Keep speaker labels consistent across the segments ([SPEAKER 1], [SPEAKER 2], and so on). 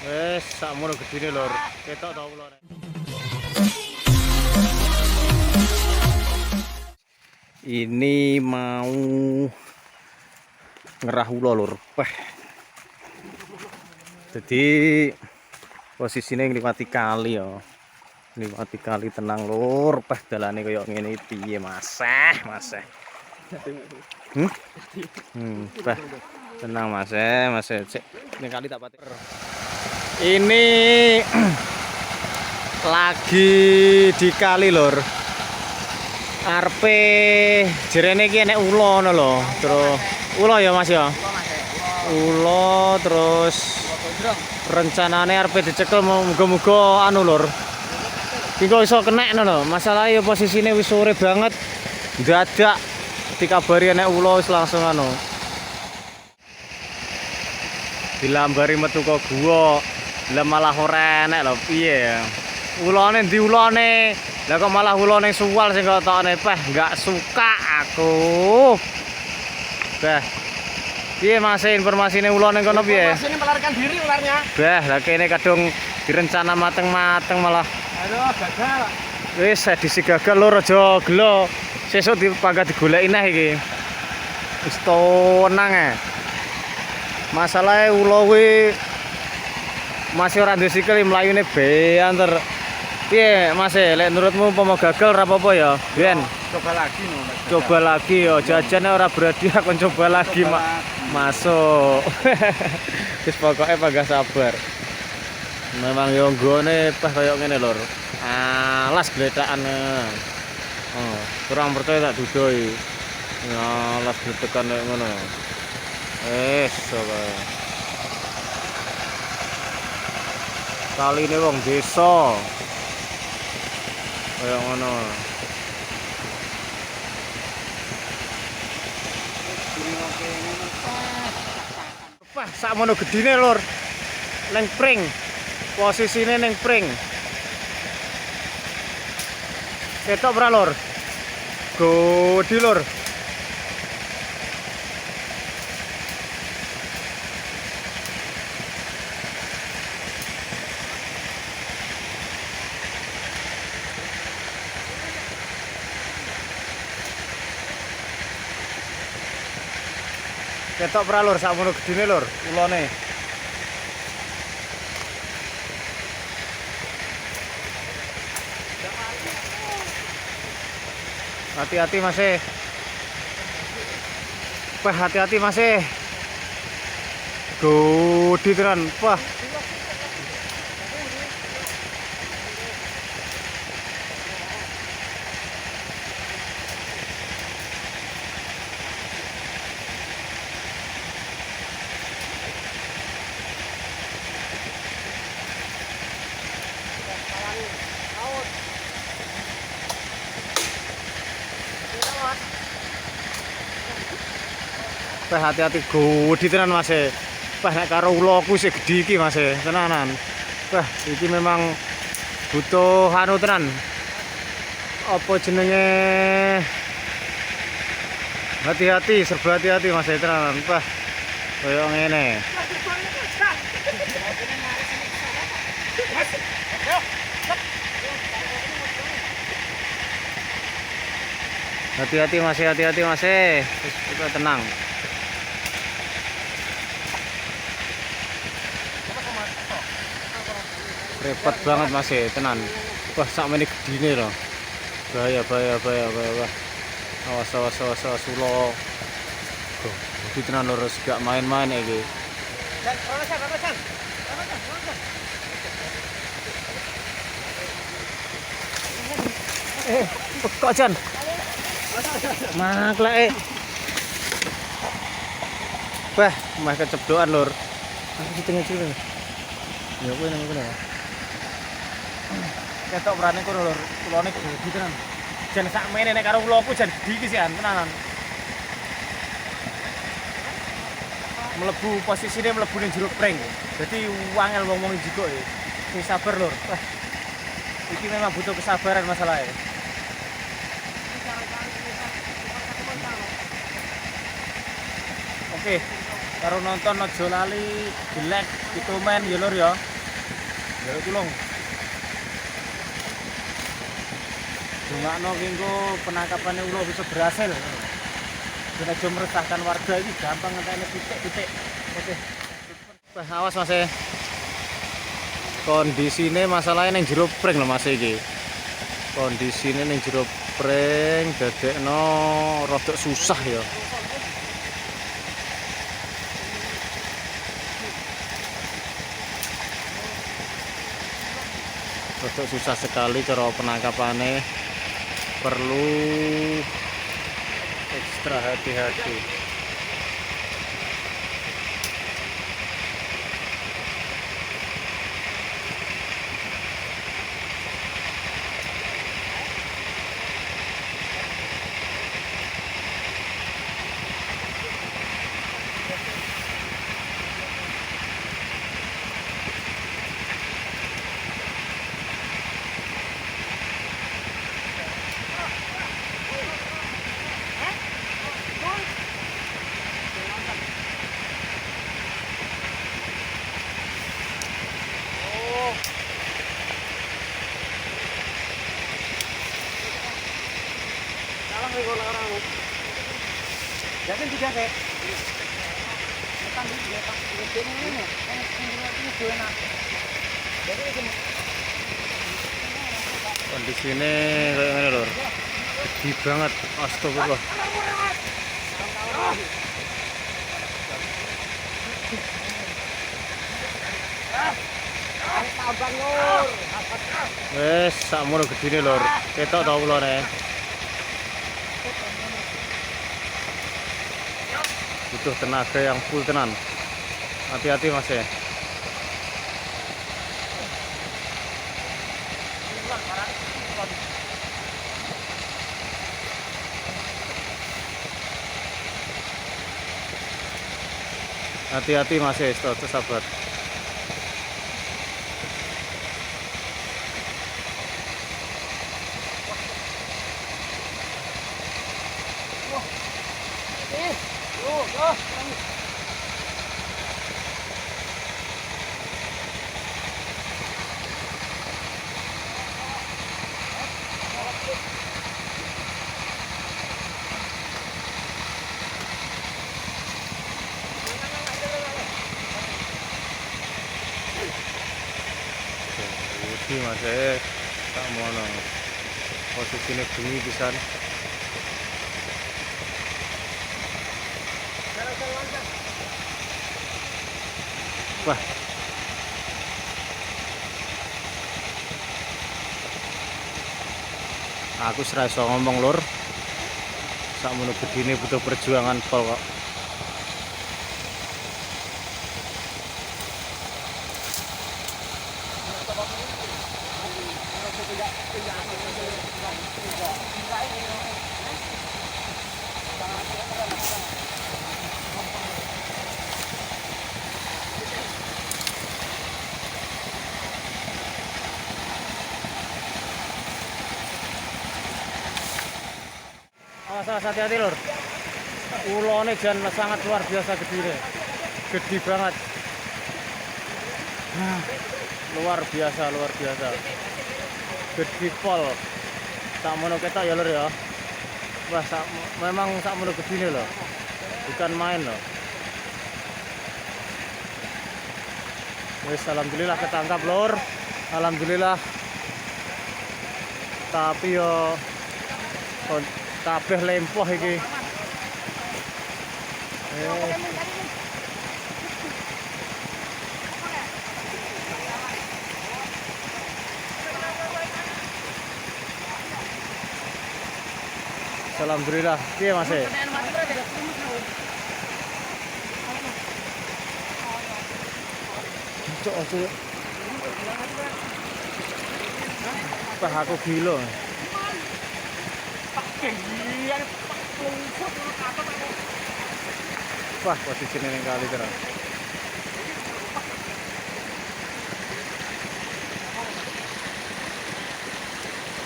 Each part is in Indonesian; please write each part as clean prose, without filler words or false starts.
[SPEAKER 1] Wes sakmono gedine lur. Ketok ta ulane. Ini mau ngerah ula lur. Jadi posisinya ngliwati kali ya. Ngliwati kali tenang lur. Dalane koyo ngene piye Maseh. Tenang Maseh. Cek ini kali tak pati. Ini lagi di kali lur. Arepe jerene iki enek ula ngono lho. Terus ula ya Mas ya. Ula terus rencanane arepe dicekel muga-muga anu lur. Iki kok iso kenek ngono lho. Masalahe ya posisine wis sore banget. Dadak dikabari enek ula wis langsung anu. Dilambari metu kok gua. Lah malah ora enek lho piye ya. Ulane ndi ulane? Lah kok malah ulane suwal sing kok tokne enggak suka aku. Piye Mas informasine ulane kono piye?
[SPEAKER 2] Informasi ini melarikan diri ularnya.
[SPEAKER 1] Lah kene kadung direncana mateng-mateng malah.
[SPEAKER 2] Aduh, gagal.
[SPEAKER 1] Wis edisi gagal lur aja gelo. Sesuk dipangkat digoleki neh iki. Wis tenang e. Masalahe ula kuwi masih ora ndek sikil mlayune beanter. Piye Mas, lek menurutmu umpama gagal ora apa-apa ya? Ben.
[SPEAKER 2] Coba lagi no.
[SPEAKER 1] Coba lagi ya, jajane ora berhadiah kon coba lagi masuk. Wis pokoke panggah sabar. Memang yo nggone pas koyo ngene lur. Alas gledakan. Oh, kurang percaya tak dudoi. Alas gledakan nek ngono. Coba. Kali ini wong desa. Kaya ngono. Wah, sakmono gedine lur. Ning pring. Posisine ning pring. Ketok ora lur? Godi lur. Ketok ora lur sakmono gedine lur ulane. Hati-hati Mas. Wah, hati-hati Mas. Godi tenan. Wah. Wah, hati-hati gede tenan Mas. Wah, nek karo ula ku sik gedhi iki Mas, tenanan. Wah, iki memang butuh anu tenan. Apa jenenge? Hati-hati, serba hati-hati Mas tenanan. Wah, koyo ngene. Hati-hati Mas. Wis tenang. Repot banget Mas, tenan. Wah, sakmene gedine lho. Bahaya. Awas ulo. Gede tenan lho, gak main-main iki. Kok Jan? Maklek. Wah, mah keceblokan lur. Aku cengeng-cengeng. Ya kuwi nang kono. Ketok berane kono lur, ulane gede tenan. Jan sakmene nek karo ulaku jan gedhi iki sian tenanan. Mlebu posisine mlebu ning jero pring. Dadi wangel wong-wong njiko iki. Sing sabar lur. Wah. Iki memang butuh kesabaran masalahnya. Oke, karo nonton aja lali di-like, di-komen ya lur ya. Ya tulung. Dongakno minggu penangkapan ulo bisa berhasil. Dan aja meresahkan warga ini gampang ngenteni titik-titik. Oke. Wah, awas Mas. Kondisine masalahnya ning jero pring lho Mas iki. Kondisine ning jero pring dadekno rada susah ya. Rada susah sekali cara penangkapannya, perlu ekstra hati-hati.
[SPEAKER 2] Jadi juga kayak
[SPEAKER 1] Kondisinya kayak gini lor, gede banget, astagfirullah. Wes, sakmono gedine lor, ketok tau ulone. Butuh tenaga yang full tenan. Hati-hati Mas ya. Hati-hati Mas ya, sabar. Iki Mas tak mono. Posisine bengi pisan. Wah. Aku ora iso ngomong lur. Sakmono gedine butuh perjuangan pol kok. Awas hati-hati lur. Ulone jan sangat luar biasa gedine. Gede banget. Luar biasa. Gede pol. Tak mono ketok ya lur ya. Wah, memang sak mono gedine loh. Bukan main loh. Wes alhamdulillah ketangkap lur. Alhamdulillah. Tapi yo kabeh lempoh iki. Alhamdulillah, piye Mas? Cok. Wah, aku gila. Wah, posisinya yang kali terus.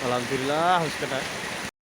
[SPEAKER 1] Alhamdulillah, harus kena